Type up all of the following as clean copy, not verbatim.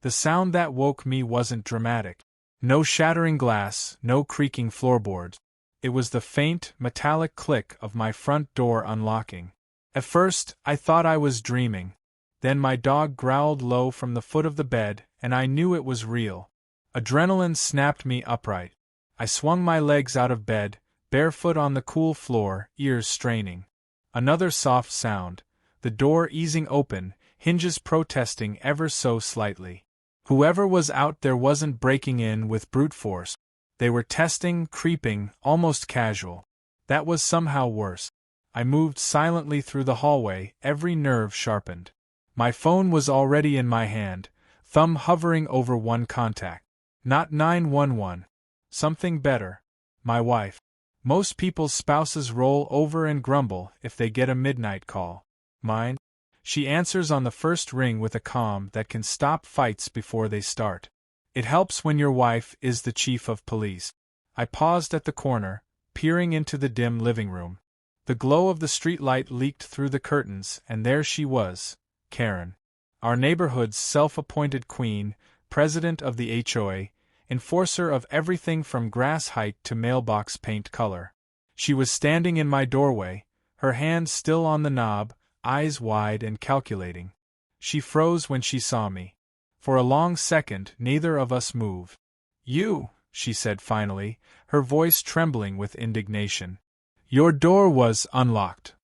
The sound that woke me wasn't dramatic. No shattering glass, no creaking floorboards. It was the faint, metallic click of my front door unlocking. At first, I thought I was dreaming. Then my dog growled low from the foot of the bed, and I knew it was real. Adrenaline snapped me upright. I swung my legs out of bed, barefoot on the cool floor, ears straining. Another soft sound, the door easing open, hinges protesting ever so slightly. Whoever was out there wasn't breaking in with brute force. They were testing, creeping, almost casual. That was somehow worse. I moved silently through the hallway, every nerve sharpened. My phone was already in my hand, thumb hovering over one contact. Not 911. Something better. My wife. Most people's spouses roll over and grumble if they get a midnight call. Mine? She answers on the first ring with a calm that can stop fights before they start. It helps when your wife is the chief of police. I paused at the corner, peering into the dim living room. The glow of the streetlight leaked through the curtains, and there she was, Karen. Our neighborhood's self-appointed queen, president of the HOA, enforcer of everything from grass height to mailbox paint color. She was standing in my doorway, her hand still on the knob, eyes wide and calculating. She froze when she saw me. For a long second, neither of us moved. "You," she said finally, her voice trembling with indignation. "Your door was unlocked."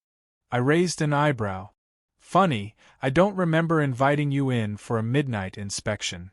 I raised an eyebrow. "Funny, I don't remember inviting you in for a midnight inspection."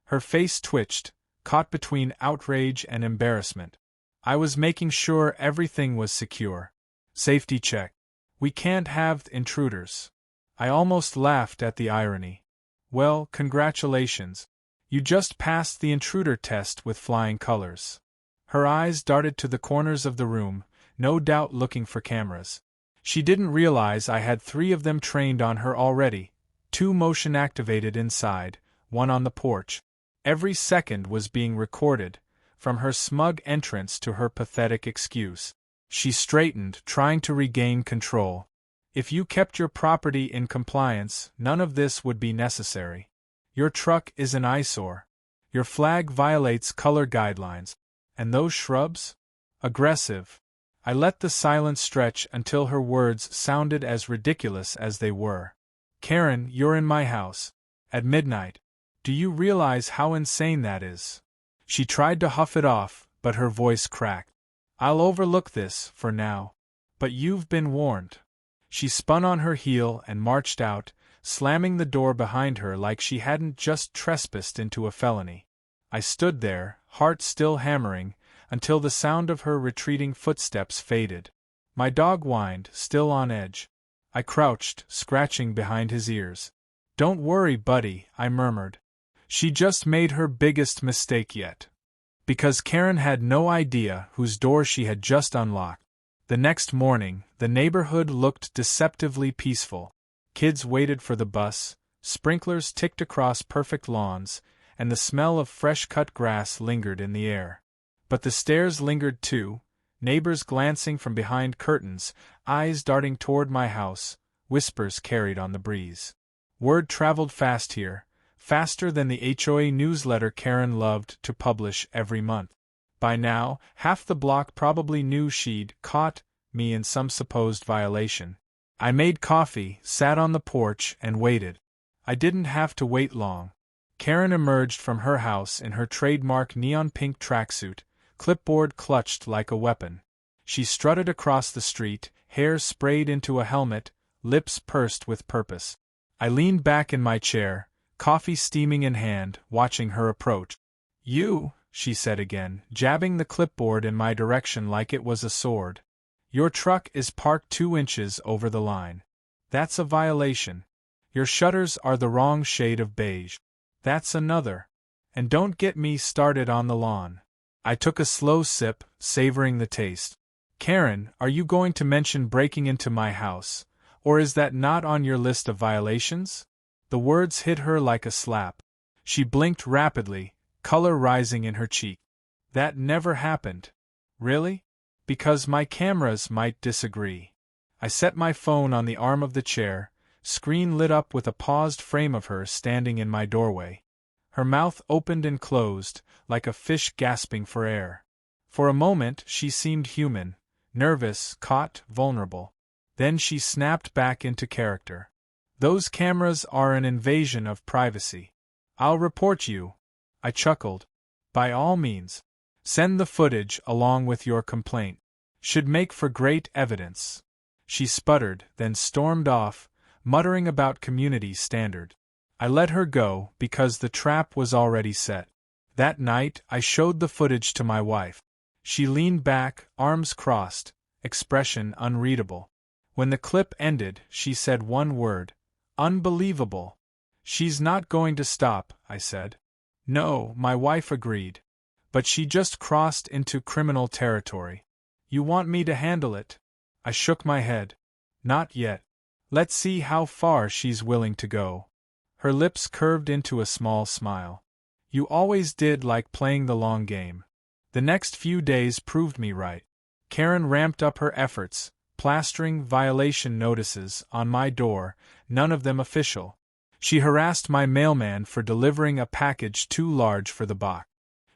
Her face twitched, caught between outrage and embarrassment. "I was making sure everything was secure. Safety check. We can't have intruders." I almost laughed at the irony. "Well, congratulations. You just passed the intruder test with flying colors." Her eyes darted to the corners of the room, no doubt looking for cameras. She didn't realize I had 3 of them trained on her already, 2 motion-activated inside, 1 on the porch. Every second was being recorded, from her smug entrance to her pathetic excuse. She straightened, trying to regain control. "If you kept your property in compliance, none of this would be necessary. Your truck is an eyesore. Your flag violates color guidelines. And those shrubs? Aggressive." I let the silence stretch until her words sounded as ridiculous as they were. "Karen, you're in my house. At midnight. Do you realize how insane that is?" She tried to huff it off, but her voice cracked. "I'll overlook this, for now. But you've been warned." She spun on her heel and marched out, slamming the door behind her like she hadn't just trespassed into a felony. I stood there, heart still hammering, until the sound of her retreating footsteps faded. My dog whined, still on edge. I crouched, scratching behind his ears. "Don't worry, buddy," I murmured. She just made her biggest mistake yet. Because Karen had no idea whose door she had just unlocked. The next morning, the neighborhood looked deceptively peaceful. Kids waited for the bus, sprinklers ticked across perfect lawns, and the smell of fresh-cut grass lingered in the air. But the stairs lingered too, neighbors glancing from behind curtains, eyes darting toward my house, whispers carried on the breeze. Word traveled fast here, faster than the HOA newsletter Karen loved to publish every month. By now, half the block probably knew she'd caught me in some supposed violation. I made coffee, sat on the porch, and waited. I didn't have to wait long. Karen emerged from her house in her trademark neon pink tracksuit, clipboard clutched like a weapon. She strutted across the street, hair sprayed into a helmet, lips pursed with purpose. I leaned back in my chair, coffee steaming in hand, watching her approach. "You," she said again, jabbing the clipboard in my direction like it was a sword. "Your truck is parked 2 inches over the line. That's a violation. Your shutters are the wrong shade of beige. That's another. And don't get me started on the lawn." I took a slow sip, savoring the taste. "Karen, are you going to mention breaking into my house, or is that not on your list of violations?" The words hit her like a slap. She blinked rapidly, color rising in her cheek. "That never happened." "Really?" "Because my cameras might disagree." I set my phone on the arm of the chair, screen lit up with a paused frame of her standing in my doorway. Her mouth opened and closed, like a fish gasping for air. For a moment she seemed human, nervous, caught, vulnerable. Then she snapped back into character. "Those cameras are an invasion of privacy. I'll report you." I chuckled. "By all means. Send the footage along with your complaint. Should make for great evidence." She sputtered, then stormed off, muttering about community standard. I let her go because the trap was already set. That night I showed the footage to my wife. She leaned back, arms crossed, expression unreadable. When the clip ended, she said one word: "Unbelievable." "She's not going to stop," I said. "No," my wife agreed. "But she just crossed into criminal territory." "You want me to handle it?" I shook my head. "Not yet. Let's see how far she's willing to go." Her lips curved into a small smile. "You always did like playing the long game." The next few days proved me right. Karen ramped up her efforts, plastering violation notices on my door, none of them official. She harassed my mailman for delivering a package too large for the box.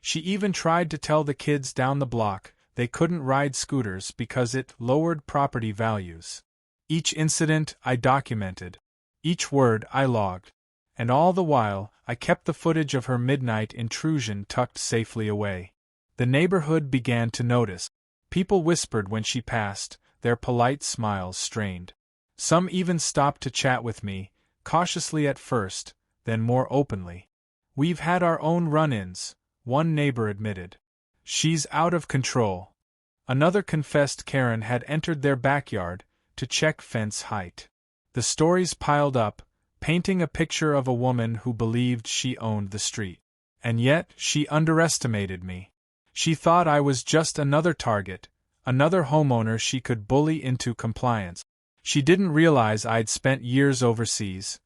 She even tried to tell the kids down the block they couldn't ride scooters because it lowered property values. Each incident I documented. Each word I logged. And all the while, I kept the footage of her midnight intrusion tucked safely away. The neighborhood began to notice. People whispered when she passed, their polite smiles strained. Some even stopped to chat with me, cautiously at first, then more openly. "We've had our own run-ins," one neighbor admitted. "She's out of control." Another confessed Karen had entered their backyard to check fence height. The stories piled up, painting a picture of a woman who believed she owned the street. And yet, she underestimated me. She thought I was just another target, another homeowner she could bully into compliance. She didn't realize I'd spent years overseas,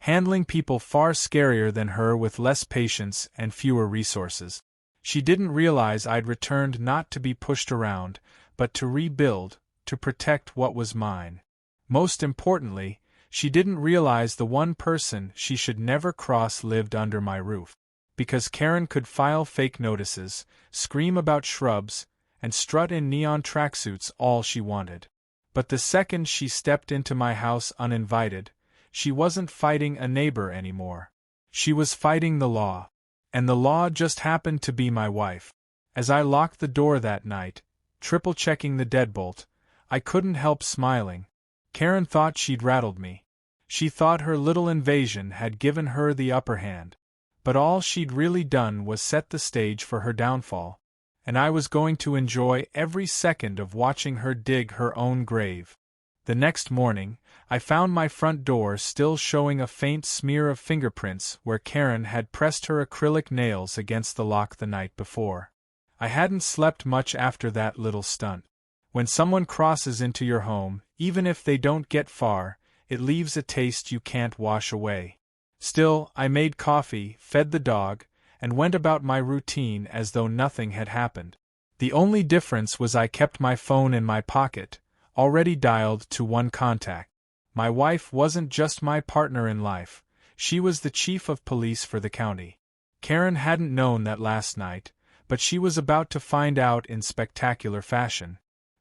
handling people far scarier than her with less patience and fewer resources. She didn't realize I'd returned not to be pushed around, but to rebuild, to protect what was mine. Most importantly, she didn't realize the one person she should never cross lived under my roof. Because Karen could file fake notices, scream about shrubs, and strut in neon tracksuits all she wanted. But the second she stepped into my house uninvited, she wasn't fighting a neighbor anymore. She was fighting the law. And the law just happened to be my wife. As I locked the door that night, triple-checking the deadbolt, I couldn't help smiling. Karen thought she'd rattled me. She thought her little invasion had given her the upper hand. But all she'd really done was set the stage for her downfall, and I was going to enjoy every second of watching her dig her own grave. The next morning, I found my front door still showing a faint smear of fingerprints where Karen had pressed her acrylic nails against the lock the night before. I hadn't slept much after that little stunt. When someone crosses into your home, even if they don't get far, it leaves a taste you can't wash away. Still, I made coffee, fed the dog, and went about my routine as though nothing had happened. The only difference was I kept my phone in my pocket, already dialed to one contact. My wife wasn't just my partner in life, she was the chief of police for the county. Karen hadn't known that last night, but she was about to find out in spectacular fashion.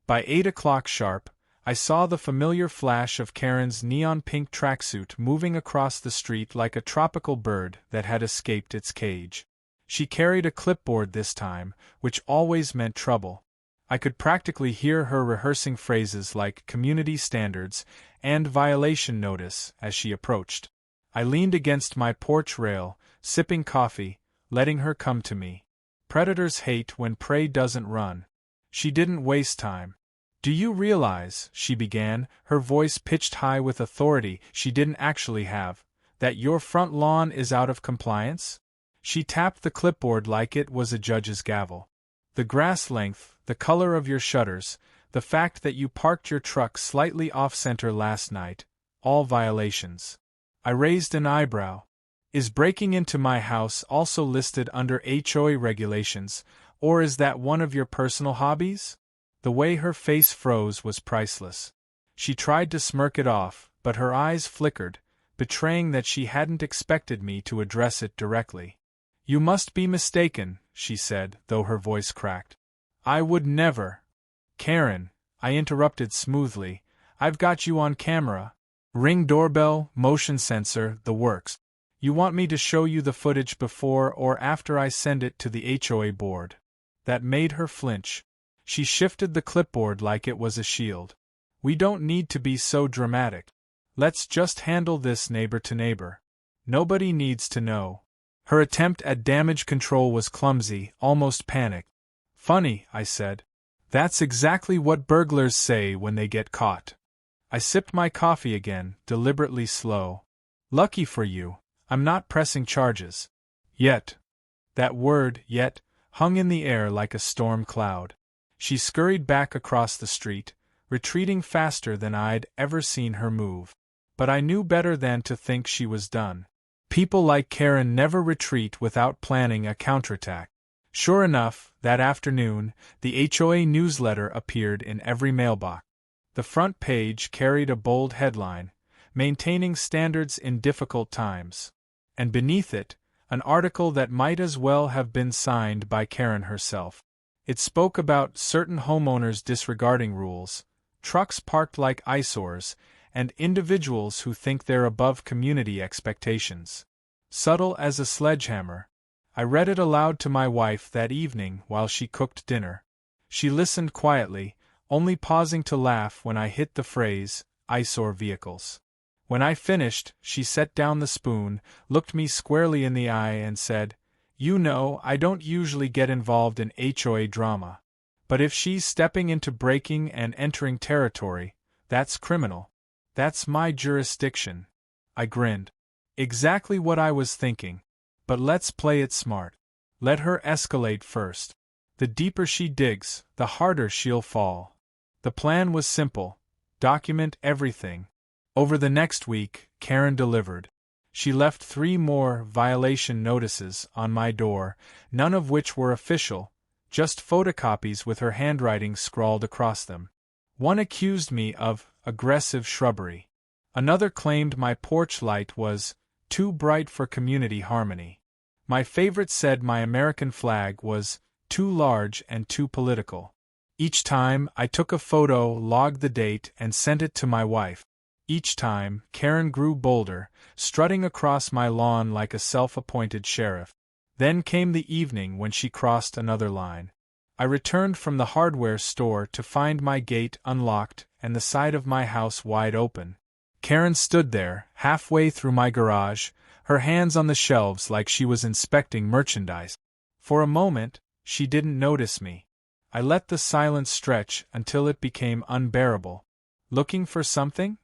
By 8 o'clock sharp, I saw the familiar flash of Karen's neon-pink tracksuit moving across the street like a tropical bird that had escaped its cage. She carried a clipboard this time, which always meant trouble. I could practically hear her rehearsing phrases like community standards and violation notice as she approached. I leaned against my porch rail, sipping coffee, letting her come to me. Predators hate when prey doesn't run. She didn't waste time. "Do you realize," she began, her voice pitched high with authority she didn't actually have, "that your front lawn is out of compliance?" She tapped the clipboard like it was a judge's gavel. "The grass length, the color of your shutters, the fact that you parked your truck slightly off-center last night, all violations." I raised an eyebrow. "Is breaking into my house also listed under HOA regulations, or is that one of your personal hobbies?" The way her face froze was priceless. She tried to smirk it off, but her eyes flickered, betraying that she hadn't expected me to address it directly. You must be mistaken, she said, though her voice cracked. I would never. Karen, I interrupted smoothly, I've got you on camera. Ring doorbell, motion sensor, the works. You want me to show you the footage before or after I send it to the HOA board? That made her flinch. She shifted the clipboard like it was a shield. We don't need to be so dramatic. Let's just handle this neighbor to neighbor. Nobody needs to know. Her attempt at damage control was clumsy, almost panicked. Funny, I said. That's exactly what burglars say when they get caught. I sipped my coffee again, deliberately slow. Lucky for you, I'm not pressing charges. Yet. That word, yet, hung in the air like a storm cloud. She scurried back across the street, retreating faster than I'd ever seen her move. But I knew better than to think she was done. People like Karen never retreat without planning a counterattack. Sure enough, that afternoon, the HOA newsletter appeared in every mailbox. The front page carried a bold headline, Maintaining Standards in Difficult Times. And beneath it, an article that might as well have been signed by Karen herself. It spoke about certain homeowners disregarding rules, trucks parked like eyesores, and individuals who think they're above community expectations. Subtle as a sledgehammer. I read it aloud to my wife that evening while she cooked dinner. She listened quietly, only pausing to laugh when I hit the phrase, eyesore vehicles. When I finished, she set down the spoon, looked me squarely in the eye and said, You know, I don't usually get involved in HOA drama. But if she's stepping into breaking and entering territory, that's criminal. That's my jurisdiction. I grinned. Exactly what I was thinking. But let's play it smart. Let her escalate first. The deeper she digs, the harder she'll fall. The plan was simple. Document everything. Over the next week, Karen delivered. She left 3 more violation notices on my door, none of which were official, just photocopies with her handwriting scrawled across them. One accused me of aggressive shrubbery. Another claimed my porch light was too bright for community harmony. My favorite said my American flag was too large and too political. Each time, I took a photo, logged the date, and sent it to my wife. Each time, Karen grew bolder, strutting across my lawn like a self-appointed sheriff. Then came the evening when she crossed another line. I returned from the hardware store to find my gate unlocked and the side of my house wide open. Karen stood there, halfway through my garage, her hands on the shelves like she was inspecting merchandise. For a moment, she didn't notice me. I let the silence stretch until it became unbearable. Looking for something?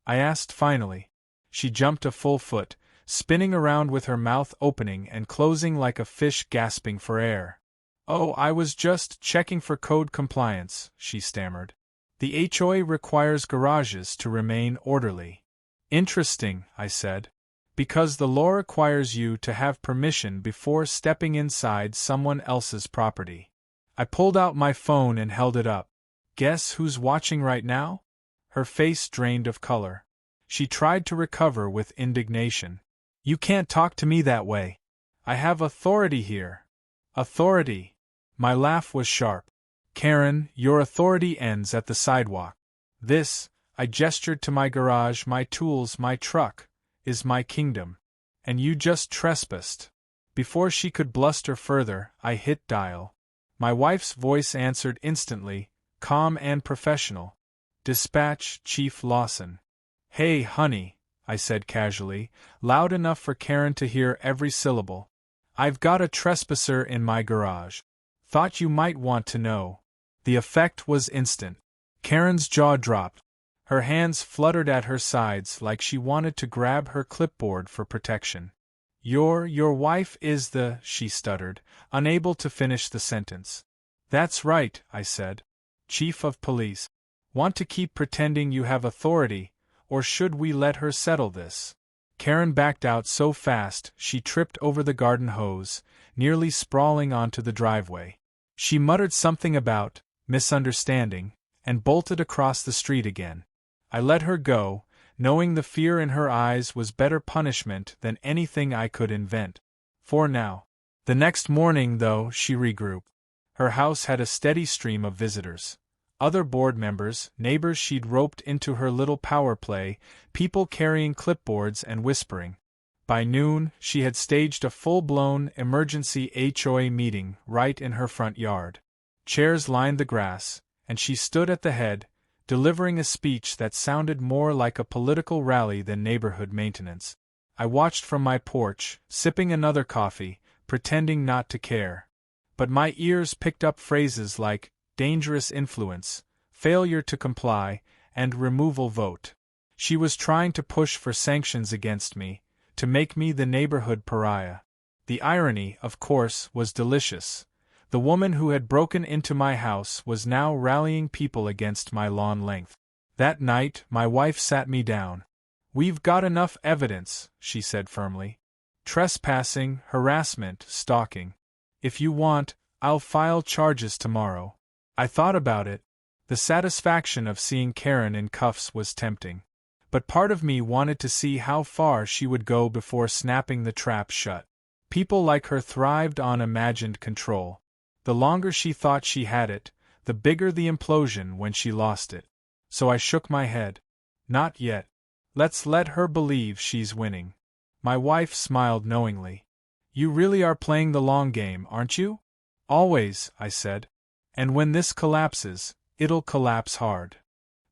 I asked finally. She jumped a full foot, spinning around with her mouth opening and closing like a fish gasping for air. Oh, I was just checking for code compliance, she stammered. The HOA requires garages to remain orderly. Interesting, I said. Because the law requires you to have permission before stepping inside someone else's property. I pulled out my phone and held it up. Guess who's watching right now? Her face drained of color. She tried to recover with indignation. You can't talk to me that way. I have authority here. Authority. My laugh was sharp. Karen, your authority ends at the sidewalk. This, I gestured to my garage, my tools, my truck, is my kingdom. And you just trespassed. Before she could bluster further, I hit dial. My wife's voice answered instantly, calm and professional. Dispatch, Chief Lawson. Hey, honey, I said casually, loud enough for Karen to hear every syllable. I've got a trespasser in my garage. Thought you might want to know. The effect was instant. Karen's jaw dropped. Her hands fluttered at her sides like she wanted to grab her clipboard for protection. Your wife is the, she stuttered, unable to finish the sentence. That's right, I said. Chief of Police. Want to keep pretending you have authority, or should we let her settle this? Karen backed out so fast she tripped over the garden hose, nearly sprawling onto the driveway. She muttered something about misunderstanding, and bolted across the street again. I let her go, knowing the fear in her eyes was better punishment than anything I could invent. For now. The next morning, though, she regrouped. Her house had a steady stream of visitors. Other board members, neighbors she'd roped into her little power play, people carrying clipboards and whispering. By noon, she had staged a full-blown emergency HOA meeting right in her front yard. Chairs lined the grass, and she stood at the head, delivering a speech that sounded more like a political rally than neighborhood maintenance. I watched from my porch, sipping another coffee, pretending not to care. But my ears picked up phrases like dangerous influence, failure to comply, and removal vote. She was trying to push for sanctions against me, to make me the neighborhood pariah. The irony, of course, was delicious. The woman who had broken into my house was now rallying people against my lawn length. That night, my wife sat me down. "We've got enough evidence," she said firmly. "Trespassing, harassment, stalking. If you want, I'll file charges tomorrow." I thought about it. The satisfaction of seeing Karen in cuffs was tempting. But part of me wanted to see how far she would go before snapping the trap shut. People like her thrived on imagined control. The longer she thought she had it, the bigger the implosion when she lost it. So I shook my head. Not yet. Let's let her believe she's winning. My wife smiled knowingly. "You really are playing the long game, aren't you?" "Always," I said. "And when this collapses, it'll collapse hard."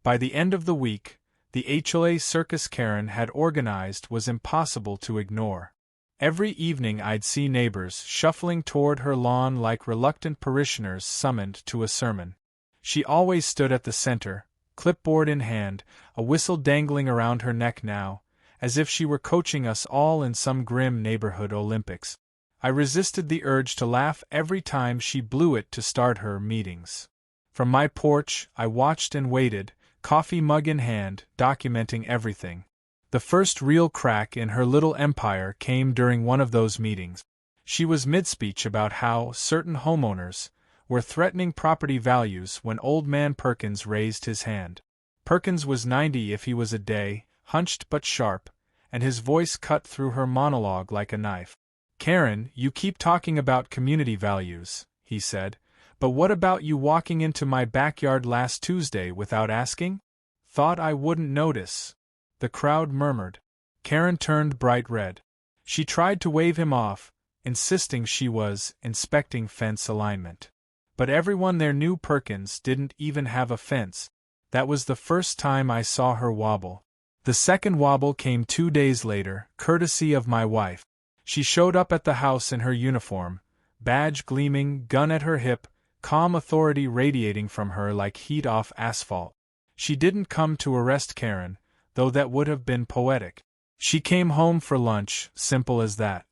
By the end of the week, the HOA circus Karen had organized was impossible to ignore. Every evening I'd see neighbors shuffling toward her lawn like reluctant parishioners summoned to a sermon. She always stood at the center, clipboard in hand, a whistle dangling around her neck now, as if she were coaching us all in some grim neighborhood Olympics. I resisted the urge to laugh every time she blew it to start her meetings. From my porch, I watched and waited, coffee mug in hand, documenting everything. The first real crack in her little empire came during one of those meetings. She was mid-speech about how certain homeowners were threatening property values when Old Man Perkins raised his hand. Perkins was 90 if he was a day, hunched but sharp, and his voice cut through her monologue like a knife. "Karen, you keep talking about community values," he said, "but what about you walking into my backyard last Tuesday without asking? Thought I wouldn't notice." The crowd murmured. Karen turned bright red. She tried to wave him off, insisting she was inspecting fence alignment. But everyone there knew Perkins didn't even have a fence. That was the first time I saw her wobble. The second wobble came 2 days later, courtesy of my wife. She showed up at the house in her uniform, badge gleaming, gun at her hip, calm authority radiating from her like heat off asphalt. She didn't come to arrest Karen, though that would have been poetic. She came home for lunch, simple as that.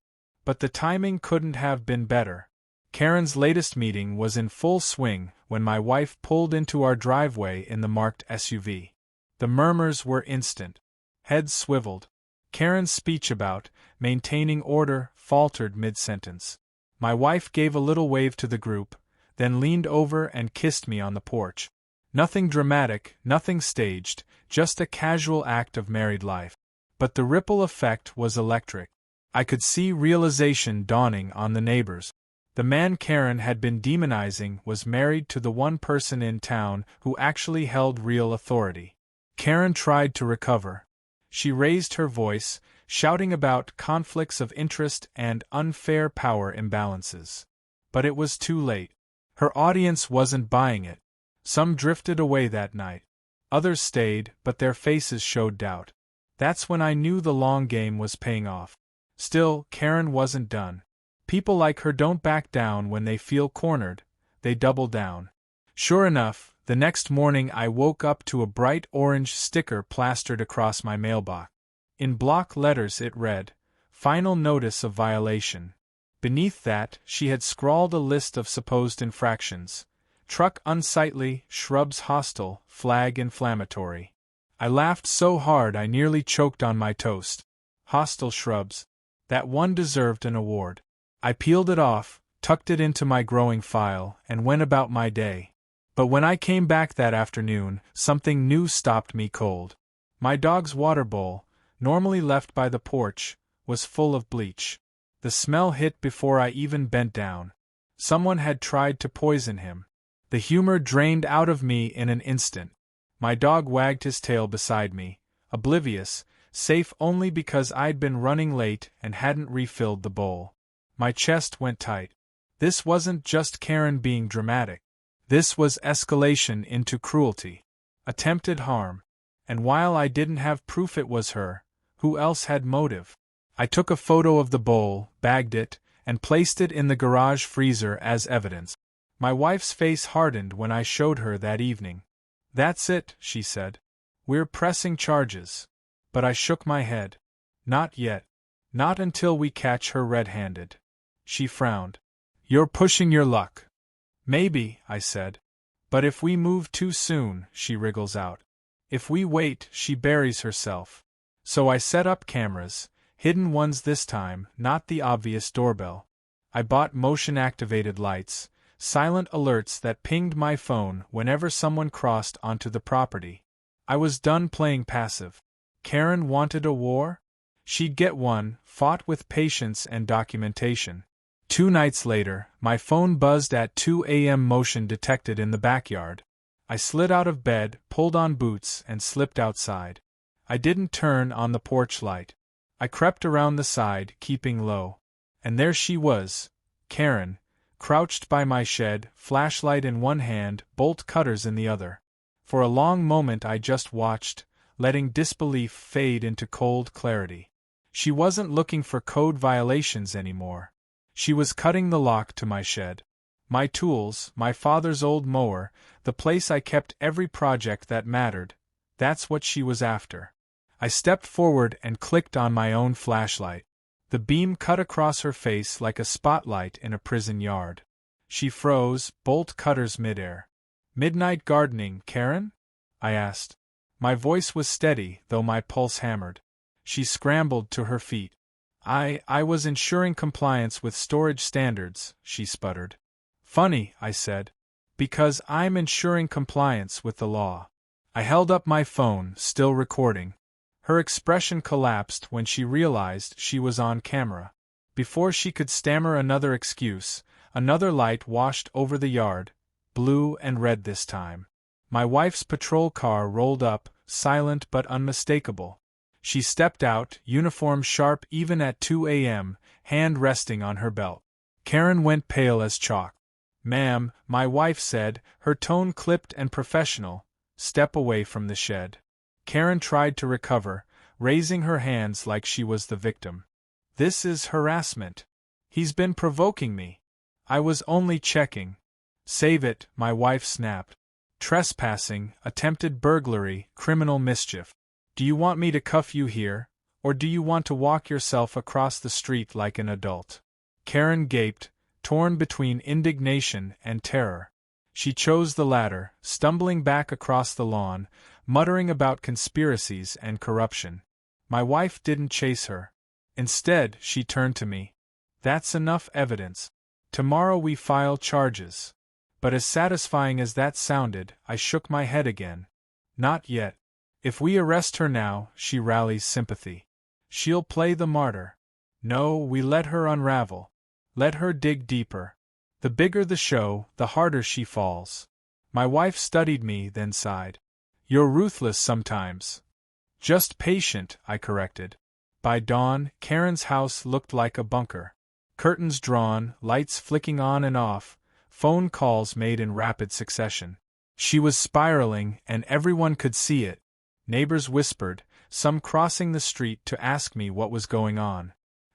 But the timing couldn't have been better. Karen's latest meeting was in full swing when my wife pulled into our driveway in the marked SUV. The murmurs were instant. Heads swiveled. Karen's speech about maintaining order faltered mid-sentence. My wife gave a little wave to the group, then leaned over and kissed me on the porch. Nothing dramatic, nothing staged, just a casual act of married life. But the ripple effect was electric. I could see realization dawning on the neighbors. The man Karen had been demonizing was married to the one person in town who actually held real authority. Karen tried to recover. She raised her voice, shouting about conflicts of interest and unfair power imbalances. But it was too late. Her audience wasn't buying it. Some drifted away that night. Others stayed, but their faces showed doubt. That's when I knew the long game was paying off. Still, Karen wasn't done. People like her don't back down when they feel cornered, they double down. Sure enough, the next morning I woke up to a bright orange sticker plastered across my mailbox. In block letters it read, "Final Notice of Violation." Beneath that, she had scrawled a list of supposed infractions. Truck unsightly, shrubs hostile, flag inflammatory. I laughed so hard I nearly choked on my toast. Hostile shrubs. That one deserved an award. I peeled it off, tucked it into my growing file, and went about my day. But when I came back that afternoon, something new stopped me cold. My dog's water bowl, normally left by the porch, was full of bleach. The smell hit before I even bent down. Someone had tried to poison him. The humor drained out of me in an instant. My dog wagged his tail beside me, oblivious, safe only because I'd been running late and hadn't refilled the bowl. My chest went tight. This wasn't just Karen being dramatic. This was escalation into cruelty. Attempted harm. And while I didn't have proof it was her, who else had motive? I took a photo of the bowl, bagged it, and placed it in the garage freezer as evidence. My wife's face hardened when I showed her that evening. "That's it," she said. "We're pressing charges." But I shook my head. "Not yet. Not until we catch her red-handed." She frowned. "You're pushing your luck." "Maybe," I said. "But if we move too soon," she wriggles out. "If we wait, she buries herself." So I set up cameras, hidden ones this time, not the obvious doorbell. I bought motion-activated lights, silent alerts that pinged my phone whenever someone crossed onto the property. I was done playing passive. Karen wanted a war? She'd get one, fought with patience and documentation. 2 nights later, my phone buzzed at 2 a.m. motion detected in the backyard. I slid out of bed, pulled on boots, and slipped outside. I didn't turn on the porch light. I crept around the side, keeping low. And there she was, Karen, crouched by my shed, flashlight in one hand, bolt cutters in the other. For a long moment I just watched, letting disbelief fade into cold clarity. She wasn't looking for code violations anymore. She was cutting the lock to my shed. My tools, my father's old mower, the place I kept every project that mattered, that's what she was after. I stepped forward and clicked on my own flashlight. The beam cut across her face like a spotlight in a prison yard. She froze, bolt cutters midair. "Midnight gardening, Karen?" I asked. My voice was steady, though my pulse hammered. She scrambled to her feet. I was ensuring compliance with storage standards," she sputtered. "Funny," I said. "Because I'm ensuring compliance with the law." I held up my phone, still recording. Her expression collapsed when she realized she was on camera. Before she could stammer another excuse, another light washed over the yard, blue and red this time. My wife's patrol car rolled up, silent but unmistakable. She stepped out, uniform sharp even at 2 a.m., hand resting on her belt. Karen went pale as chalk. "Ma'am," my wife said, her tone clipped and professional, "step away from the shed." Karen tried to recover, raising her hands like she was the victim. "This is harassment. He's been provoking me. I was only checking." "Save it," my wife snapped. "Trespassing, attempted burglary, criminal mischief. Do you want me to cuff you here, or do you want to walk yourself across the street like an adult?" Karen gaped, torn between indignation and terror. She chose the latter, stumbling back across the lawn, muttering about conspiracies and corruption. My wife didn't chase her. Instead, she turned to me. "That's enough evidence. Tomorrow we file charges." But as satisfying as that sounded, I shook my head again. "Not yet. If we arrest her now," she rallies sympathy, "she'll play the martyr. No, we let her unravel. Let her dig deeper. The bigger the show, the harder she falls." My wife studied me, then sighed. "You're ruthless sometimes." "Just patient," I corrected. By dawn, Karen's house looked like a bunker. Curtains drawn, lights flicking on and off, phone calls made in rapid succession. She was spiraling, and everyone could see it. Neighbors whispered, some crossing the street to ask me what was going on.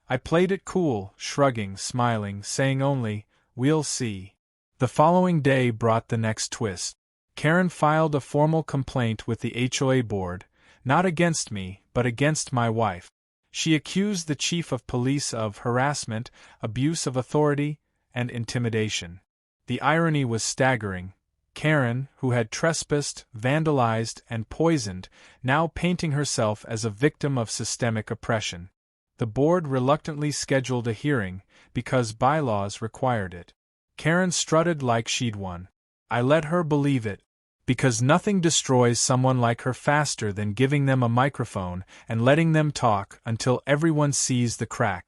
I played it cool, shrugging, smiling, saying only, "We'll see." The following day brought the next twist. Karen filed a formal complaint with the HOA board, not against me, but against my wife. She accused the chief of police of harassment, abuse of authority, and intimidation. The irony was staggering. Karen, who had trespassed, vandalized, and poisoned, now painting herself as a victim of systemic oppression. The board reluctantly scheduled a hearing, because bylaws required it. Karen strutted like she'd won. I let her believe it. Because nothing destroys someone like her faster than giving them a microphone and letting them talk until everyone sees the crack.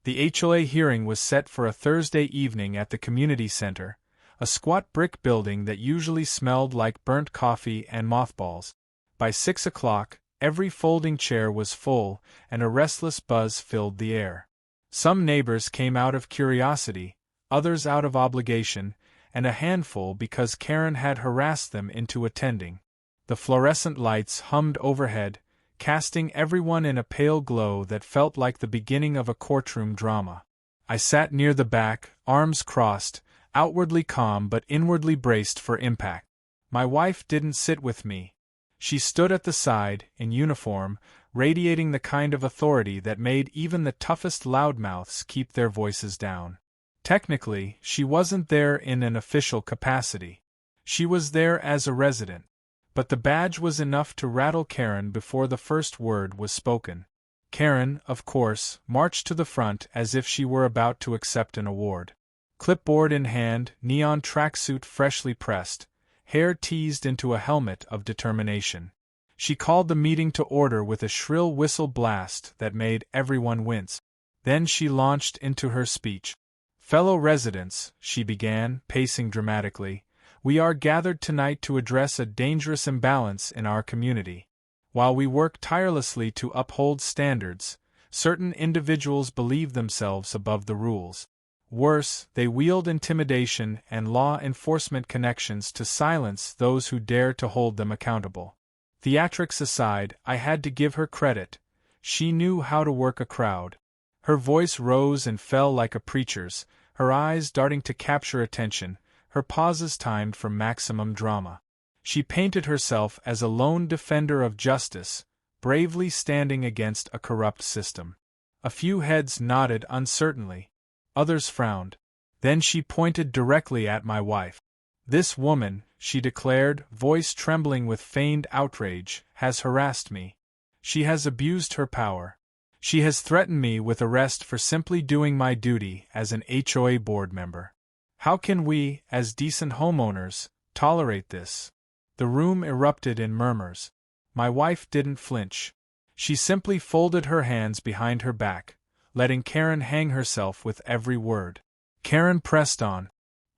The HOA hearing was set for a Thursday evening at the community center, a squat brick building that usually smelled like burnt coffee and mothballs. By 6 o'clock, every folding chair was full, and a restless buzz filled the air. Some neighbors came out of curiosity, others out of obligation, and a handful because Karen had harassed them into attending. The fluorescent lights hummed overhead, casting everyone in a pale glow that felt like the beginning of a courtroom drama. I sat near the back, arms crossed, outwardly calm but inwardly braced for impact. My wife didn't sit with me. She stood at the side, in uniform, radiating the kind of authority that made even the toughest loudmouths keep their voices down. Technically, she wasn't there in an official capacity. She was there as a resident. But the badge was enough to rattle Karen before the first word was spoken. Karen, of course, marched to the front as if she were about to accept an award. Clipboard in hand, neon tracksuit freshly pressed, hair teased into a helmet of determination. She called the meeting to order with a shrill whistle blast that made everyone wince. Then she launched into her speech. "Fellow residents," she began, pacing dramatically, "we are gathered tonight to address a dangerous imbalance in our community. While we work tirelessly to uphold standards, certain individuals believe themselves above the rules. Worse, they wield intimidation and law enforcement connections to silence those who dare to hold them accountable." Theatrics aside, I had to give her credit. She knew how to work a crowd. Her voice rose and fell like a preacher's, her eyes darting to capture attention, her pauses timed for maximum drama. She painted herself as a lone defender of justice, bravely standing against a corrupt system. A few heads nodded uncertainly. Others frowned. Then she pointed directly at my wife. "This woman," she declared, voice trembling with feigned outrage, "has harassed me. She has abused her power. She has threatened me with arrest for simply doing my duty as an HOA board member. How can we, as decent homeowners, tolerate this?" The room erupted in murmurs. My wife didn't flinch. She simply folded her hands behind her back, letting Karen hang herself with every word. Karen pressed on.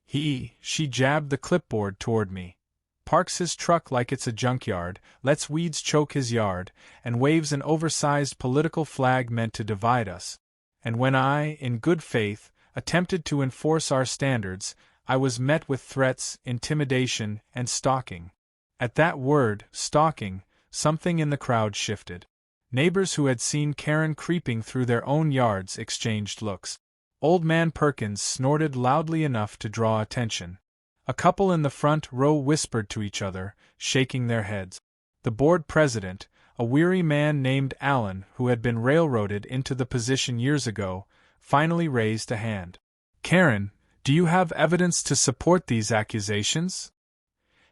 She jabbed the clipboard toward me. "Parks his truck like it's a junkyard, lets weeds choke his yard, and waves an oversized political flag meant to divide us. And when I, in good faith, attempted to enforce our standards, I was met with threats, intimidation, and stalking." At that word, stalking, something in the crowd shifted. Neighbors who had seen Karen creeping through their own yards exchanged looks. Old Man Perkins snorted loudly enough to draw attention. A couple in the front row whispered to each other, shaking their heads. The board president, a weary man named Allen who had been railroaded into the position years ago, finally raised a hand. "Karen, do you have evidence to support these accusations?"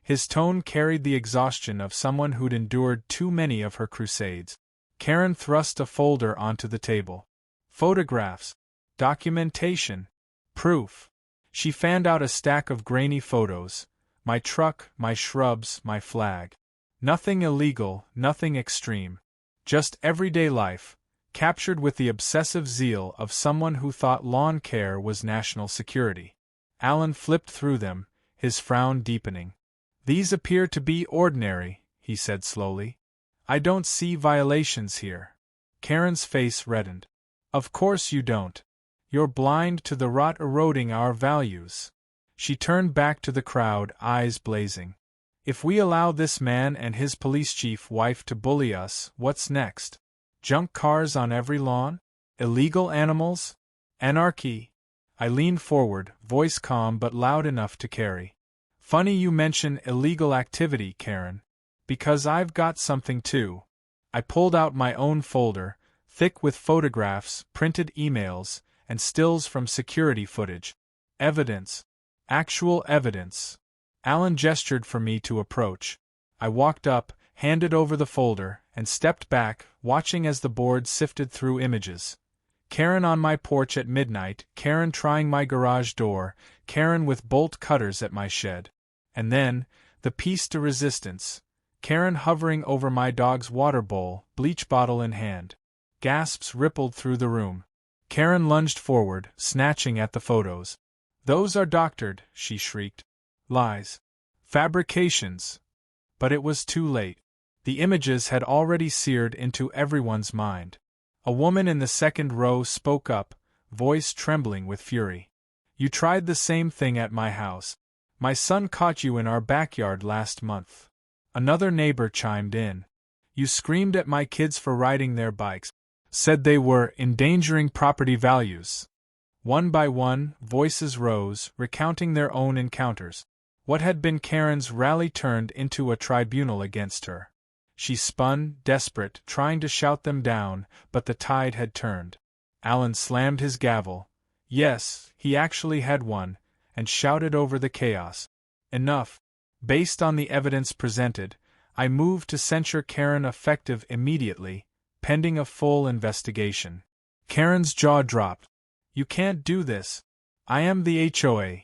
His tone carried the exhaustion of someone who'd endured too many of her crusades. Karen thrust a folder onto the table. "Photographs. Documentation. Proof." She fanned out a stack of grainy photos. My truck, my shrubs, my flag. Nothing illegal, nothing extreme. Just everyday life, captured with the obsessive zeal of someone who thought lawn care was national security. Allen flipped through them, his frown deepening. "These appear to be ordinary," he said slowly. "I don't see violations here." Karen's face reddened. "Of course you don't. You're blind to the rot eroding our values." She turned back to the crowd, eyes blazing. "If we allow this man and his police chief wife to bully us, what's next? Junk cars on every lawn? Illegal animals? Anarchy?" I leaned forward, voice calm but loud enough to carry. "Funny you mention illegal activity, Karen. Because I've got something too." I pulled out my own folder, thick with photographs, printed emails, and stills from security footage. Evidence. Actual evidence. Allen gestured for me to approach. I walked up, handed over the folder, and stepped back, watching as the board sifted through images. Karen on my porch at midnight, Karen trying my garage door, Karen with bolt cutters at my shed. And then, the piece de resistance. Karen hovering over my dog's water bowl, bleach bottle in hand. Gasps rippled through the room. Karen lunged forward, snatching at the photos. Those are doctored, she shrieked. Lies. Fabrications. But it was too late. The images had already seared into everyone's mind. A woman in the second row spoke up, voice trembling with fury. You tried the same thing at my house. My son caught you in our backyard last month. Another neighbor chimed in. You screamed at my kids for riding their bikes, said they were endangering property values. One by one, voices rose, recounting their own encounters. What had been Karen's rally turned into a tribunal against her. She spun, desperate, trying to shout them down, but the tide had turned. Alan slammed his gavel. Yes, he actually had one, and shouted over the chaos. Enough. Based on the evidence presented, I moved to censure Karen effective immediately, pending a full investigation. Karen's jaw dropped. You can't do this. I am the HOA.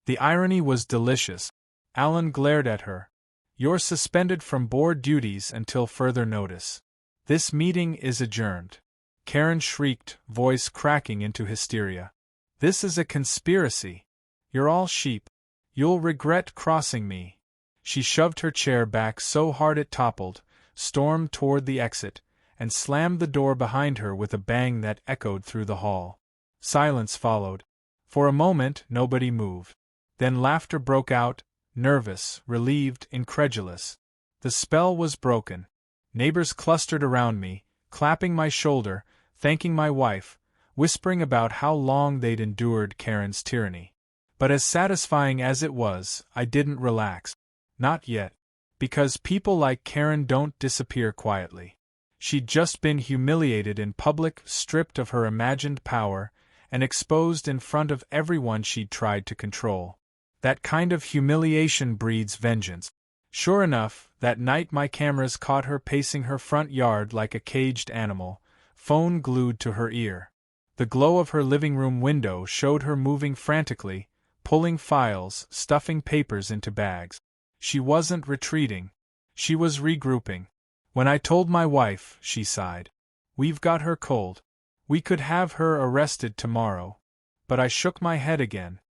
The irony was delicious. Alan glared at her. You're suspended from board duties until further notice. This meeting is adjourned. Karen shrieked, voice cracking into hysteria. This is a conspiracy. You're all sheep. You'll regret crossing me. She shoved her chair back so hard it toppled, stormed toward the exit, and slammed the door behind her with a bang that echoed through the hall. Silence followed. For a moment, nobody moved. Then laughter broke out, nervous, relieved, incredulous. The spell was broken. Neighbors clustered around me, clapping my shoulder, thanking my wife, whispering about how long they'd endured Karen's tyranny. But as satisfying as it was, I didn't relax. Not yet. Because people like Karen don't disappear quietly. She'd just been humiliated in public, stripped of her imagined power, and exposed in front of everyone she'd tried to control. That kind of humiliation breeds vengeance. Sure enough, that night my cameras caught her pacing her front yard like a caged animal, phone glued to her ear. The glow of her living room window showed her moving frantically, pulling files, stuffing papers into bags. She wasn't retreating. She was regrouping. When I told my wife, she sighed. We've got her cold. We could have her arrested tomorrow. But I shook my head again.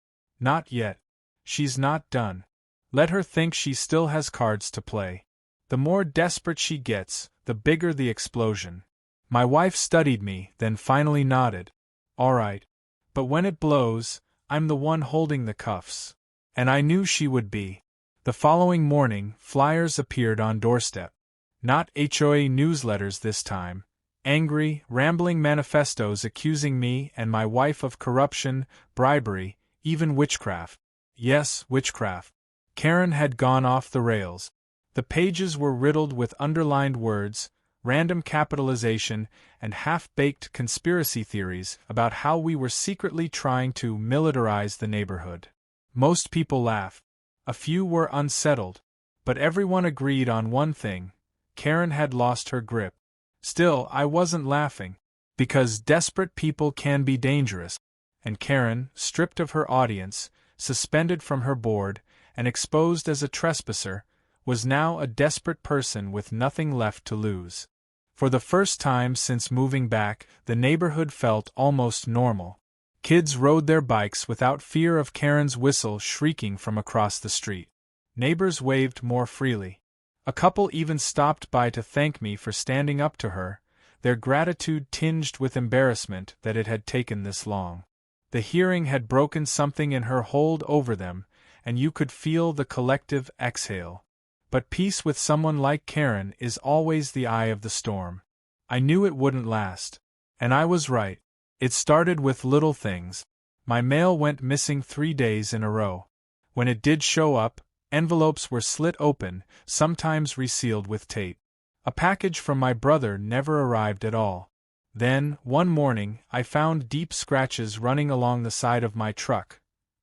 Not yet. She's not done. Let her think she still has cards to play. The more desperate she gets, the bigger the explosion. My wife studied me, then finally nodded. All right. But when it blows, I'm the one holding the cuffs. And I knew she would be. The following morning, flyers appeared on doorstep. Not HOA newsletters this time. Angry, rambling manifestos accusing me and my wife of corruption, bribery, even witchcraft. Yes, witchcraft. Karen had gone off the rails. The pages were riddled with underlined words, random capitalization, and half-baked conspiracy theories about how we were secretly trying to militarize the neighborhood. Most people laughed. A few were unsettled. But everyone agreed on one thing. Karen had lost her grip. Still, I wasn't laughing. Because desperate people can be dangerous. And Karen, stripped of her audience, suspended from her board, and exposed as a trespasser, was now a desperate person with nothing left to lose. For the first time since moving back, the neighborhood felt almost normal. Kids rode their bikes without fear of Karen's whistle shrieking from across the street. Neighbors waved more freely. A couple even stopped by to thank me for standing up to her, their gratitude tinged with embarrassment that it had taken this long. The hearing had broken something in her hold over them, and you could feel the collective exhale. But peace with someone like Karen is always the eye of the storm. I knew it wouldn't last. And I was right. It started with little things. My mail went missing 3 days in a row. When it did show up, envelopes were slit open, sometimes resealed with tape. A package from my brother never arrived at all. Then, one morning, I found deep scratches running along the side of my truck.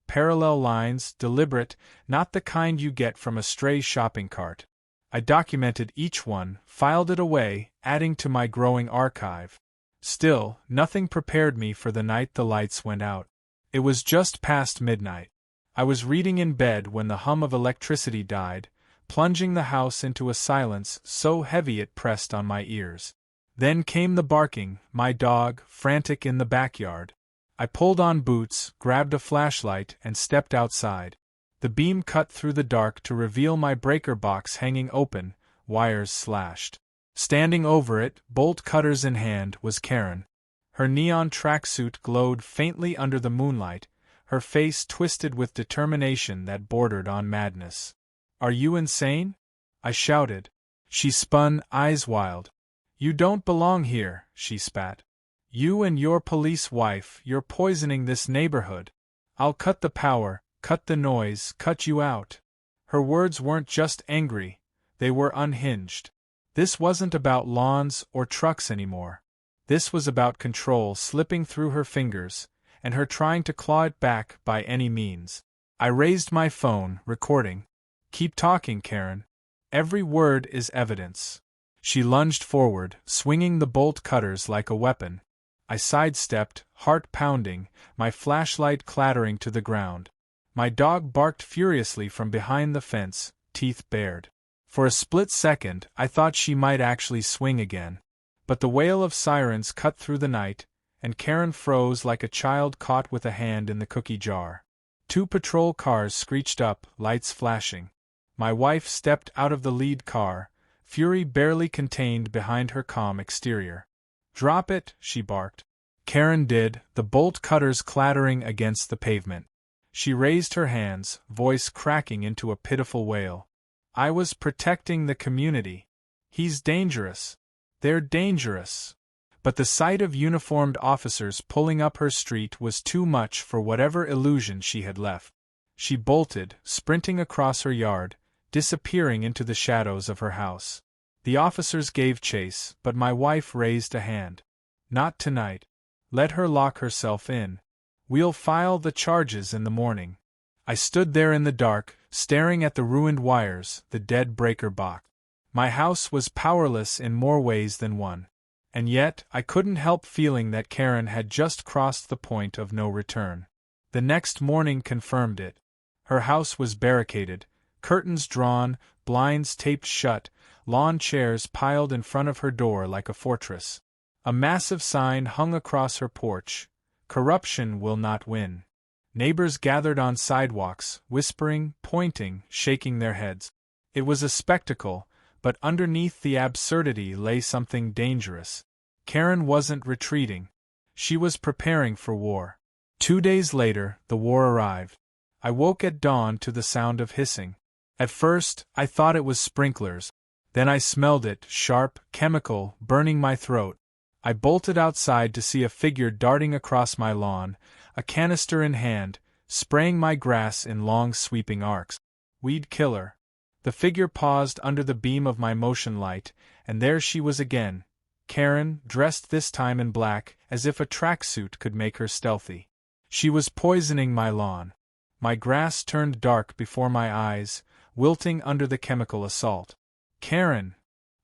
Parallel lines, deliberate, not the kind you get from a stray shopping cart. I documented each one, filed it away, adding to my growing archive. Still, nothing prepared me for the night the lights went out. It was just past midnight. I was reading in bed when the hum of electricity died, plunging the house into a silence so heavy it pressed on my ears. Then came the barking, my dog, frantic in the backyard. I pulled on boots, grabbed a flashlight, and stepped outside. The beam cut through the dark to reveal my breaker box hanging open, wires slashed. Standing over it, bolt cutters in hand, was Karen. Her neon tracksuit glowed faintly under the moonlight, her face twisted with determination that bordered on madness. "Are you insane?" I shouted. She spun, eyes wild. "You don't belong here," she spat. "You and your police wife, you're poisoning this neighborhood. I'll cut the power, cut the noise, cut you out." Her words weren't just angry, they were unhinged. This wasn't about lawns or trucks anymore. This was about control slipping through her fingers, and her trying to claw it back by any means. I raised my phone, recording. "Keep talking, Karen. Every word is evidence." She lunged forward, swinging the bolt cutters like a weapon. I sidestepped, heart pounding, my flashlight clattering to the ground. My dog barked furiously from behind the fence, teeth bared. For a split second, I thought she might actually swing again. But the wail of sirens cut through the night, and Karen froze like a child caught with a hand in the cookie jar. 2 patrol cars screeched up, lights flashing. My wife stepped out of the lead car, fury barely contained behind her calm exterior. "Drop it," she barked. Karen did, the bolt cutters clattering against the pavement. She raised her hands, voice cracking into a pitiful wail. "I was protecting the community. He's dangerous. They're dangerous." But the sight of uniformed officers pulling up her street was too much for whatever illusion she had left. She bolted, sprinting across her yard, disappearing into the shadows of her house. The officers gave chase, but my wife raised a hand. "Not tonight. Let her lock herself in. We'll file the charges in the morning." I stood there in the dark, staring at the ruined wires, the dead breaker box. My house was powerless in more ways than one. And yet, I couldn't help feeling that Karen had just crossed the point of no return. The next morning confirmed it. Her house was barricaded, curtains drawn, blinds taped shut, lawn chairs piled in front of her door like a fortress. A massive sign hung across her porch: "Corruption will not win." Neighbors gathered on sidewalks, whispering, pointing, shaking their heads. It was a spectacle, but underneath the absurdity lay something dangerous. Karen wasn't retreating. She was preparing for war. 2 days later, the war arrived. I woke at dawn to the sound of hissing. At first, I thought it was sprinklers. Then I smelled it, sharp, chemical, burning my throat. I bolted outside to see a figure darting across my lawn, a canister in hand, spraying my grass in long sweeping arcs. "Weed killer." The figure paused under the beam of my motion light, and there she was again. Karen, dressed this time in black, as if a tracksuit could make her stealthy. She was poisoning my lawn. My grass turned dark before my eyes, wilting under the chemical assault. "Karen!"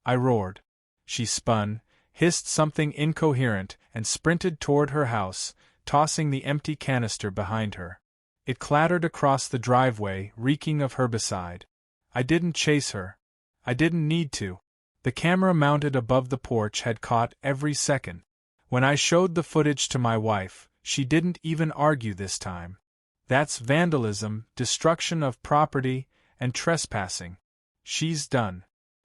I roared. She spun, hissed something incoherent, and sprinted toward her house, tossing the empty canister behind her. It clattered across the driveway, reeking of herbicide. I didn't chase her. I didn't need to. The camera mounted above the porch had caught every second. When I showed the footage to my wife, she didn't even argue this time. "That's vandalism, destruction of property, and trespassing. She's done."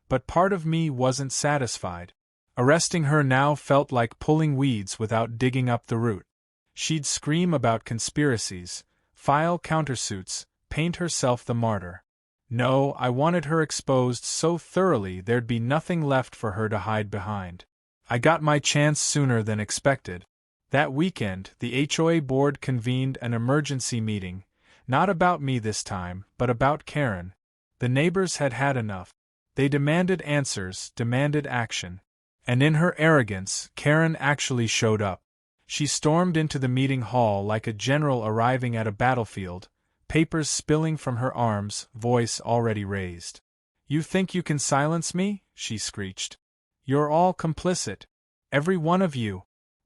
But part of me wasn't satisfied. Arresting her now felt like pulling weeds without digging up the root. She'd scream about conspiracies, file countersuits, paint herself the martyr. No, I wanted her exposed so thoroughly there'd be nothing left for her to hide behind. I got my chance sooner than expected. That weekend, the HOA board convened an emergency meeting, not about me this time, but about Karen. The neighbors had had enough. They demanded answers, demanded action. And in her arrogance, Karen actually showed up. She stormed into the meeting hall like a general arriving at a battlefield, papers spilling from her arms, voice already raised. "You think you can silence me?" she screeched. "You're all complicit. Every one of you.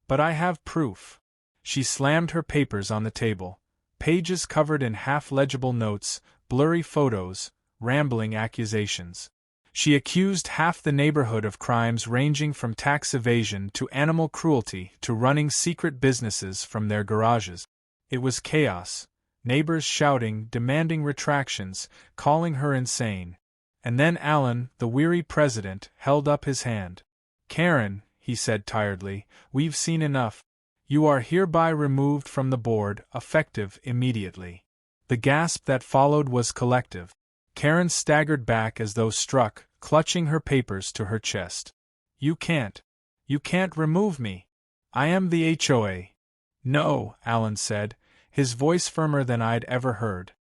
But I have proof." She slammed her papers on the table, pages covered in half-legible notes, blurry photos, rambling accusations. She accused half the neighborhood of crimes ranging from tax evasion to animal cruelty to running secret businesses from their garages. It was chaos, neighbors shouting, demanding retractions, calling her insane. And then Alan, the weary president, held up his hand. "Karen," he said tiredly, "we've seen enough. You are hereby removed from the board, effective immediately." The gasp that followed was collective. Karen staggered back as though struck, clutching her papers to her chest. You can't remove me. I am the HOA. "No," Alan said, his voice firmer than I'd ever heard.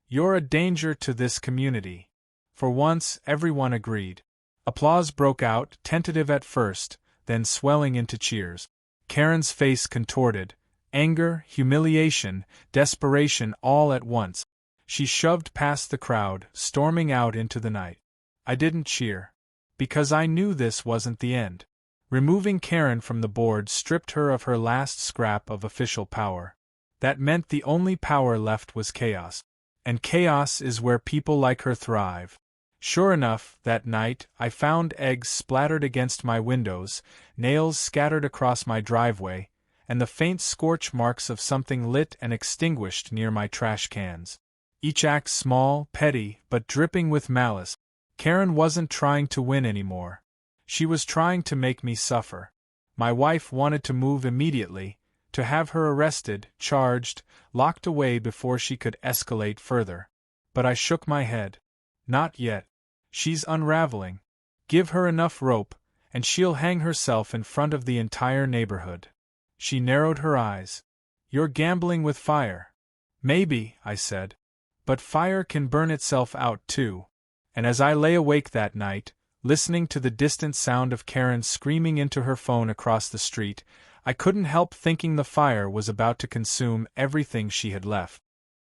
"You're a danger to this community." For once, everyone agreed. Applause broke out, tentative at first, then swelling into cheers. Karen's face contorted, anger, humiliation, desperation all at once. She shoved past the crowd, storming out into the night. I didn't cheer. Because I knew this wasn't the end. Removing Karen from the board stripped her of her last scrap of official power. That meant the only power left was chaos. And chaos is where people like her thrive. Sure enough, that night, I found eggs splattered against my windows, nails scattered across my driveway, and the faint scorch marks of something lit and extinguished near my trash cans. Each act small, petty, but dripping with malice. Karen wasn't trying to win anymore. She was trying to make me suffer. My wife wanted to move immediately, to have her arrested, charged, locked away before she could escalate further. But I shook my head. Not yet. She's unraveling. Give her enough rope, and she'll hang herself in front of the entire neighborhood. She narrowed her eyes. You're gambling with fire. Maybe, I said. But fire can burn itself out too. And as I lay awake that night, listening to the distant sound of Karen screaming into her phone across the street, I couldn't help thinking the fire was about to consume everything she had left.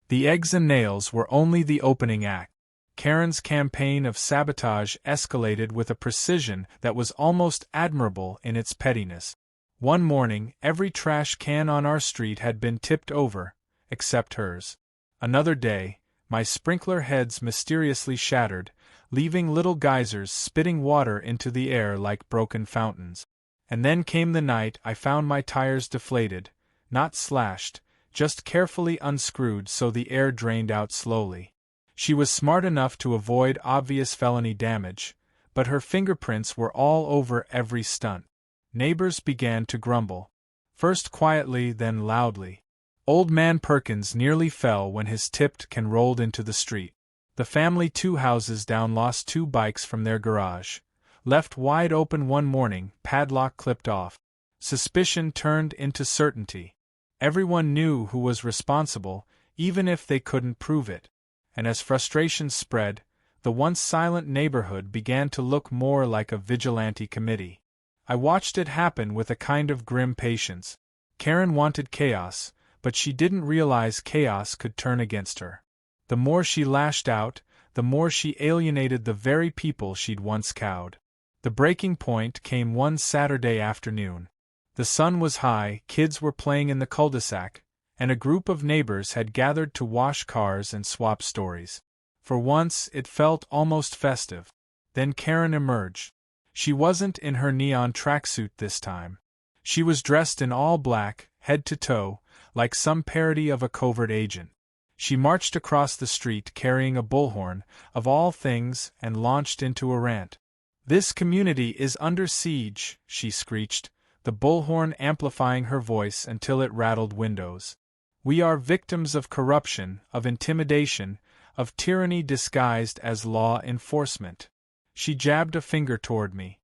The eggs and nails were only the opening act. Karen's campaign of sabotage escalated with a precision that was almost admirable in its pettiness. One morning, every trash can on our street had been tipped over, except hers. Another day, my sprinkler heads mysteriously shattered, leaving little geysers spitting water into the air like broken fountains. And then came the night I found my tires deflated, not slashed, just carefully unscrewed so the air drained out slowly. She was smart enough to avoid obvious felony damage, but her fingerprints were all over every stunt. Neighbors began to grumble. First quietly, then loudly. Old man Perkins nearly fell when his tipped can rolled into the street. The family 2 houses down lost 2 bikes from their garage. Left wide open one morning, padlock clipped off. Suspicion turned into certainty. Everyone knew who was responsible, even if they couldn't prove it. And as frustration spread, the once silent neighborhood began to look more like a vigilante committee. I watched it happen with a kind of grim patience. Karen wanted chaos, but she didn't realize chaos could turn against her. The more she lashed out, the more she alienated the very people she'd once cowed. The breaking point came one Saturday afternoon. The sun was high, kids were playing in the cul-de-sac, and a group of neighbors had gathered to wash cars and swap stories. For once, it felt almost festive. Then Karen emerged. She wasn't in her neon tracksuit this time. She was dressed in all black, head to toe, like some parody of a covert agent. She marched across the street carrying a bullhorn, of all things, and launched into a rant. "This community is under siege," she screeched, the bullhorn amplifying her voice until it rattled windows. "We are victims of corruption, of intimidation, of tyranny disguised as law enforcement." She jabbed a finger toward me.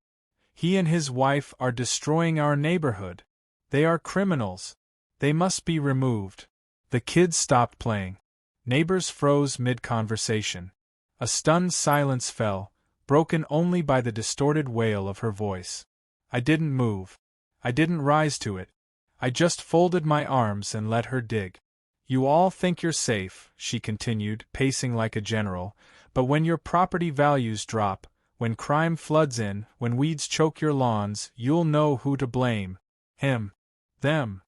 "He and his wife are destroying our neighborhood. They are criminals. They must be removed." The kids stopped playing. Neighbors froze mid-conversation. A stunned silence fell, broken only by the distorted wail of her voice. I didn't move. I didn't rise to it. I just folded my arms and let her dig. "You all think you're safe," she continued, pacing like a general, "but when your property values drop, when crime floods in, when weeds choke your lawns, you'll know who to blame. Him. Them."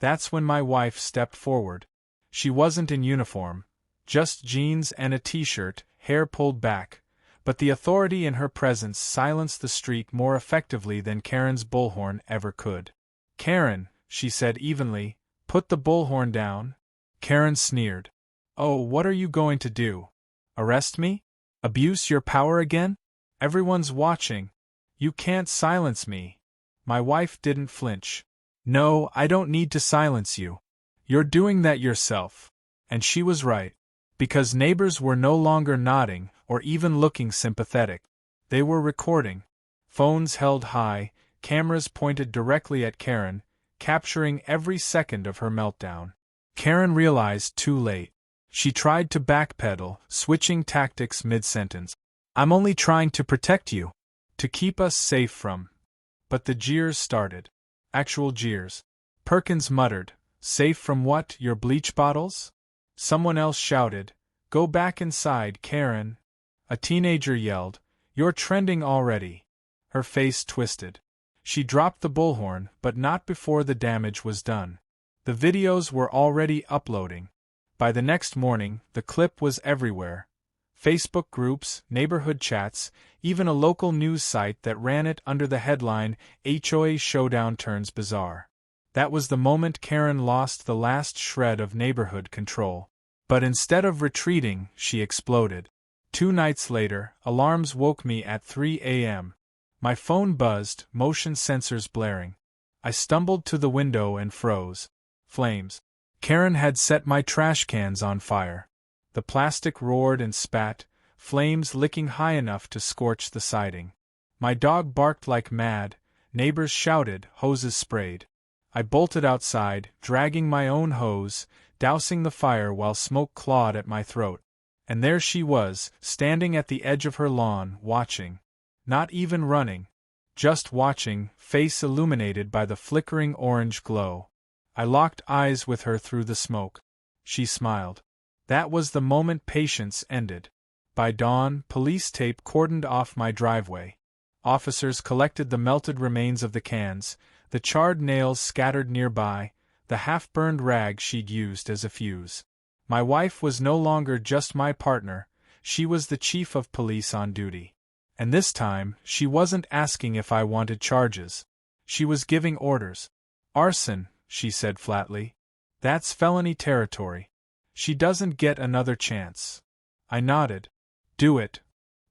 That's when my wife stepped forward. She wasn't in uniform, just jeans and a t-shirt, hair pulled back, But the authority in her presence silenced the street more effectively than Karen's bullhorn ever could. "Karen," she said evenly, "put the bullhorn down." Karen sneered. "Oh, what are you going to do? Arrest me? Abuse your power again? Everyone's watching. You can't silence me." My wife didn't flinch. "No, I don't need to silence you. You're doing that yourself." And she was right. Because neighbors were no longer nodding, or even looking sympathetic. They were recording. Phones held high, cameras pointed directly at Karen, capturing every second of her meltdown. Karen realized too late. She tried to backpedal, switching tactics mid-sentence. "I'm only trying to protect you. To keep us safe from." But the jeers started. Actual jeers. Perkins muttered, "Safe from what, your bleach bottles?" Someone else shouted, "Go back inside, Karen." A teenager yelled, "You're trending already." Her face twisted. She dropped the bullhorn, but not before the damage was done. The videos were already uploading. By the next morning, the clip was everywhere. Facebook groups, neighborhood chats, even a local news site that ran it under the headline, "HOA Showdown Turns Bizarre." That was the moment Karen lost the last shred of neighborhood control. But instead of retreating, she exploded. 2 nights later, alarms woke me at 3 a.m. My phone buzzed, motion sensors blaring. I stumbled to the window and froze. Flames. Karen had set my trash cans on fire. The plastic roared and spat, flames licking high enough to scorch the siding. My dog barked like mad, neighbors shouted, hoses sprayed. I bolted outside, dragging my own hose, dousing the fire while smoke clawed at my throat. And there she was, standing at the edge of her lawn, watching. Not even running. Just watching, face illuminated by the flickering orange glow. I locked eyes with her through the smoke. She smiled. That was the moment patience ended. By dawn, police tape cordoned off my driveway. Officers collected the melted remains of the cans, the charred nails scattered nearby, the half-burned rag she'd used as a fuse. My wife was no longer just my partner, she was the chief of police on duty. And this time, she wasn't asking if I wanted charges. She was giving orders. "Arson," she said flatly. "That's felony territory. She doesn't get another chance." I nodded. "Do it."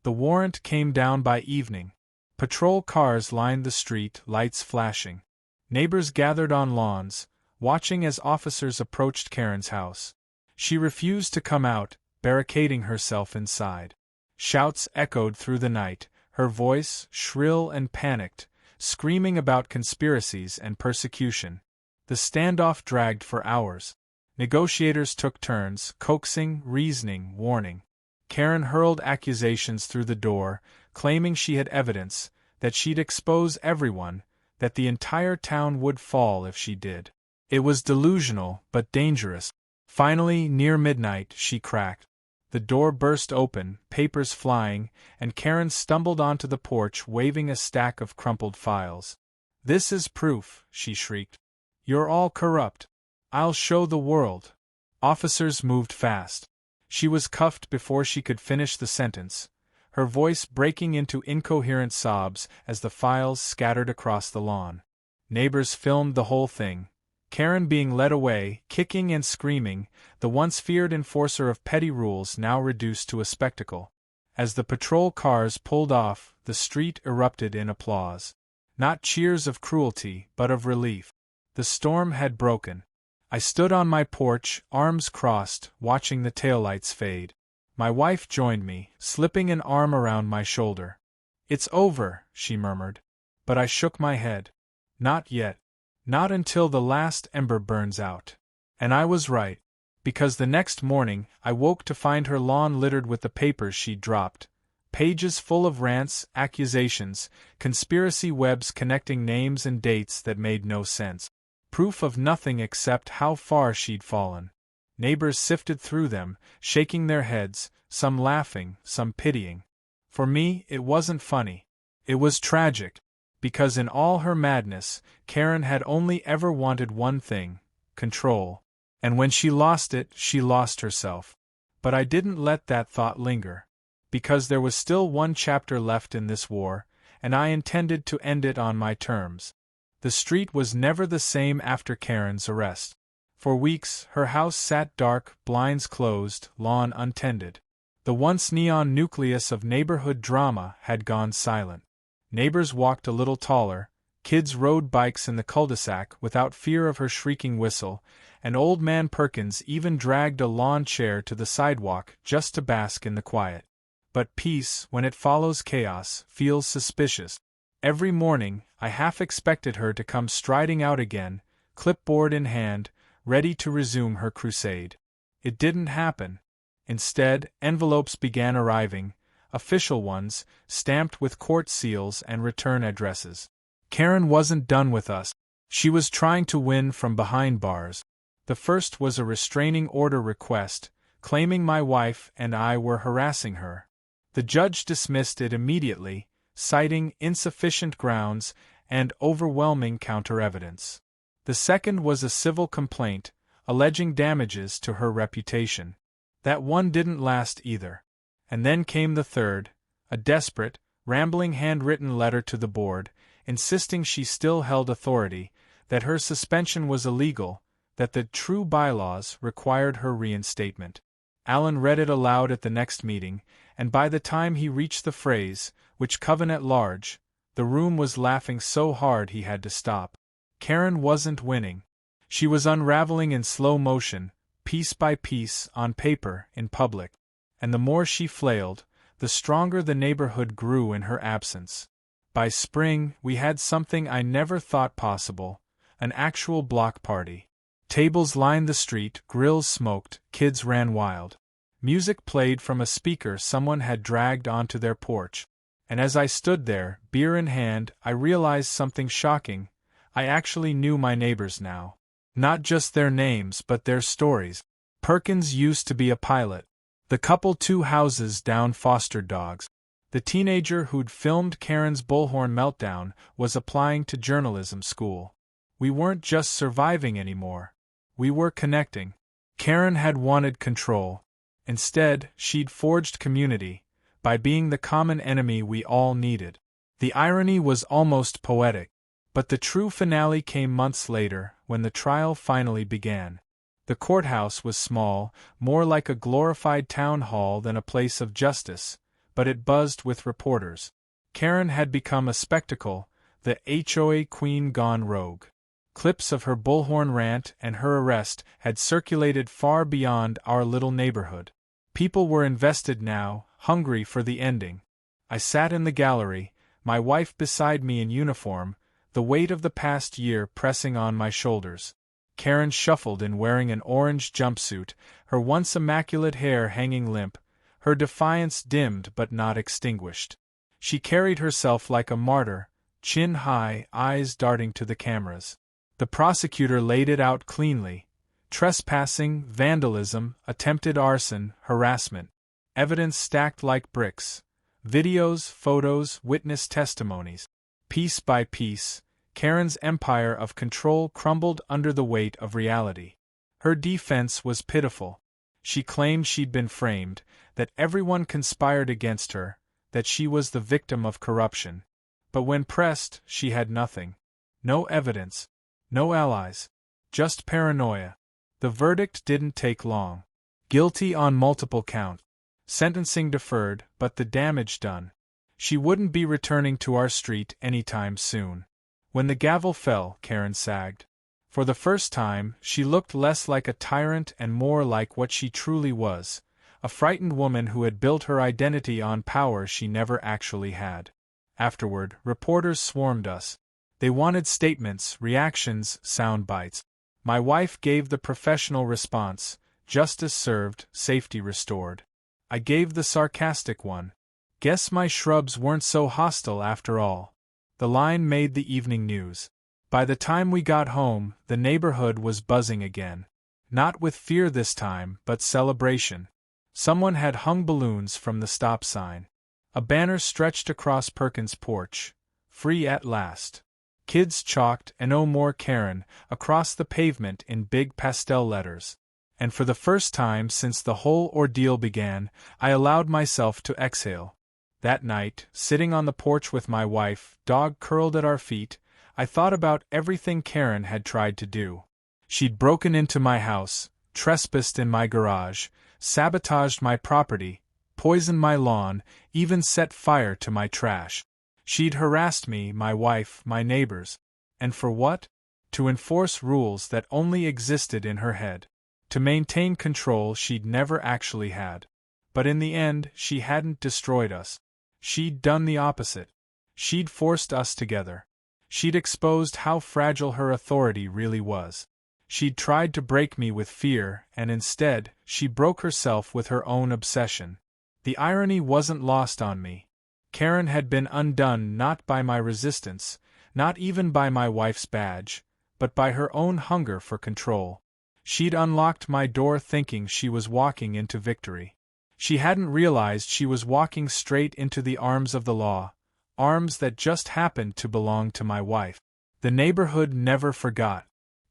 The warrant came down by evening. Patrol cars lined the street, lights flashing. Neighbors gathered on lawns, watching as officers approached Karen's house. She refused to come out, barricading herself inside. Shouts echoed through the night, her voice, shrill and panicked, screaming about conspiracies and persecution. The standoff dragged for hours. Negotiators took turns, coaxing, reasoning, warning. Karen hurled accusations through the door, claiming she had evidence, that she'd expose everyone, that the entire town would fall if she did. It was delusional, but dangerous. Finally, near midnight, she cracked. The door burst open, papers flying, and Karen stumbled onto the porch waving a stack of crumpled files. "This is proof," she shrieked. "You're all corrupt. I'll show the world." Officers moved fast. She was cuffed before she could finish the sentence, her voice breaking into incoherent sobs as the files scattered across the lawn. Neighbors filmed the whole thing. Karen being led away, kicking and screaming, the once feared enforcer of petty rules now reduced to a spectacle. As the patrol cars pulled off, the street erupted in applause. Not cheers of cruelty, but of relief. The storm had broken. I stood on my porch, arms crossed, watching the taillights fade. My wife joined me, slipping an arm around my shoulder. "It's over," she murmured. But I shook my head. "Not yet. Not until the last ember burns out." And I was right. Because the next morning, I woke to find her lawn littered with the papers she'd dropped. Pages full of rants, accusations, conspiracy webs connecting names and dates that made no sense. Proof of nothing except how far she'd fallen. Neighbors sifted through them, shaking their heads, some laughing, some pitying. For me, it wasn't funny. It was tragic. Because in all her madness, Karen had only ever wanted one thing: control. And when she lost it, she lost herself. But I didn't let that thought linger. because there was still one chapter left in this war, and I intended to end it on my terms. The street was never the same after Karen's arrest. For weeks, her house sat dark, blinds closed, lawn untended. The once neon nucleus of neighborhood drama had gone silent. Neighbors walked a little taller, kids rode bikes in the cul-de-sac without fear of her shrieking whistle, and old man Perkins even dragged a lawn chair to the sidewalk just to bask in the quiet. But peace, when it follows chaos, feels suspicious. Every morning, I half expected her to come striding out again, clipboard in hand, ready to resume her crusade. It didn't happen. Instead, envelopes began arriving, official ones, stamped with court seals and return addresses. Karen wasn't done with us. She was trying to win from behind bars. The first was a restraining order request, claiming my wife and I were harassing her. The judge dismissed it immediately, citing insufficient grounds and overwhelming counter-evidence. The second was a civil complaint, alleging damages to her reputation. That one didn't last either. And then came the third, a desperate, rambling handwritten letter to the board, insisting she still held authority, that her suspension was illegal, that the true bylaws required her reinstatement. Alan read it aloud at the next meeting, and by the time he reached the phrase, "which coven at large," the room was laughing so hard he had to stop. Karen wasn't winning. She was unraveling in slow motion, piece by piece, on paper, in public. And the more she flailed, the stronger the neighborhood grew in her absence. By spring, we had something I never thought possible, an actual block party. Tables lined the street, grills smoked, kids ran wild. Music played from a speaker someone had dragged onto their porch. And as I stood there, beer in hand, I realized something shocking. I actually knew my neighbors now. Not just their names but their stories. Perkins used to be a pilot. The couple 2 houses down fostered dogs. The teenager who'd filmed Karen's bullhorn meltdown was applying to journalism school. We weren't just surviving anymore. We were connecting. Karen had wanted control. Instead, she'd forged community, by being the common enemy we all needed. The irony was almost poetic. But the true finale came months later, when the trial finally began. The courthouse was small, more like a glorified town hall than a place of justice, but it buzzed with reporters. Karen had become a spectacle, the HOA queen gone rogue. Clips of her bullhorn rant and her arrest had circulated far beyond our little neighborhood. People were invested now, hungry for the ending. I sat in the gallery, my wife beside me in uniform, the weight of the past year pressing on my shoulders. Karen shuffled in wearing an orange jumpsuit, her once immaculate hair hanging limp, her defiance dimmed but not extinguished. She carried herself like a martyr, chin high, eyes darting to the cameras. The prosecutor laid it out cleanly. Trespassing, vandalism, attempted arson, harassment. Evidence stacked like bricks. Videos, photos, witness testimonies. Piece by piece, Karen's empire of control crumbled under the weight of reality. Her defense was pitiful. She claimed she'd been framed, that everyone conspired against her, that she was the victim of corruption. But when pressed, she had nothing. No evidence. No allies. Just paranoia. The verdict didn't take long. Guilty on multiple counts. Sentencing deferred, but the damage done. She wouldn't be returning to our street anytime soon. When the gavel fell, Karen sagged. For the first time, she looked less like a tyrant and more like what she truly was, a frightened woman who had built her identity on power she never actually had. Afterward, reporters swarmed us. They wanted statements, reactions, sound bites. My wife gave the professional response, justice served, safety restored. I gave the sarcastic one. Guess my shrubs weren't so hostile after all. The line made the evening news. By the time we got home, the neighborhood was buzzing again. Not with fear this time, but celebration. Someone had hung balloons from the stop sign. A banner stretched across Perkins' porch. Free at last. Kids chalked "No More Karen" across the pavement in big pastel letters. And for the first time since the whole ordeal began, I allowed myself to exhale. That night, sitting on the porch with my wife, dog curled at our feet, I thought about everything Karen had tried to do. She'd broken into my house, trespassed in my garage, sabotaged my property, poisoned my lawn, even set fire to my trash. She'd harassed me, my wife, my neighbors. And for what? To enforce rules that only existed in her head. To maintain control she'd never actually had. But in the end, she hadn't destroyed us. She'd done the opposite. She'd forced us together. She'd exposed how fragile her authority really was. She'd tried to break me with fear, and instead, she broke herself with her own obsession. The irony wasn't lost on me. Karen had been undone not by my resistance, not even by my wife's badge, but by her own hunger for control. She'd unlocked my door thinking she was walking into victory. She hadn't realized she was walking straight into the arms of the law, arms that just happened to belong to my wife. The neighborhood never forgot.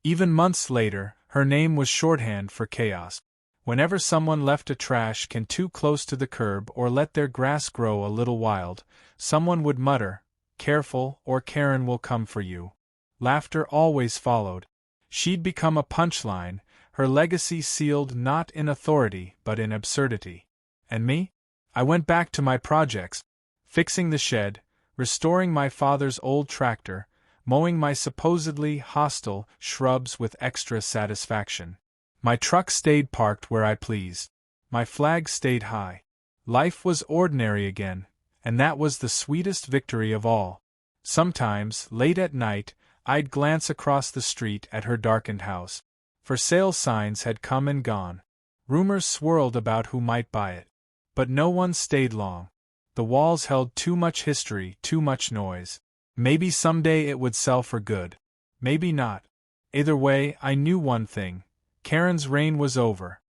Even months later, her name was shorthand for chaos. Whenever someone left a trash can too close to the curb or let their grass grow a little wild, someone would mutter, "Careful, or Karen will come for you." Laughter always followed. She'd become a punchline, her legacy sealed not in authority but in absurdity. And me? I went back to my projects, fixing the shed, restoring my father's old tractor, mowing my supposedly hostile shrubs with extra satisfaction. My truck stayed parked where I pleased. My flag stayed high. Life was ordinary again, and that was the sweetest victory of all. Sometimes, late at night, I'd glance across the street at her darkened house. For sale signs had come and gone. Rumors swirled about who might buy it. But no one stayed long. The walls held too much history, too much noise. Maybe someday it would sell for good. Maybe not. Either way, I knew one thing. Karen's reign was over.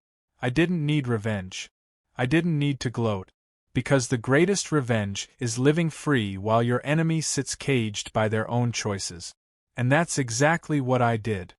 I didn't need revenge. I didn't need to gloat. Because the greatest revenge is living free while your enemy sits caged by their own choices. And that's exactly what I did.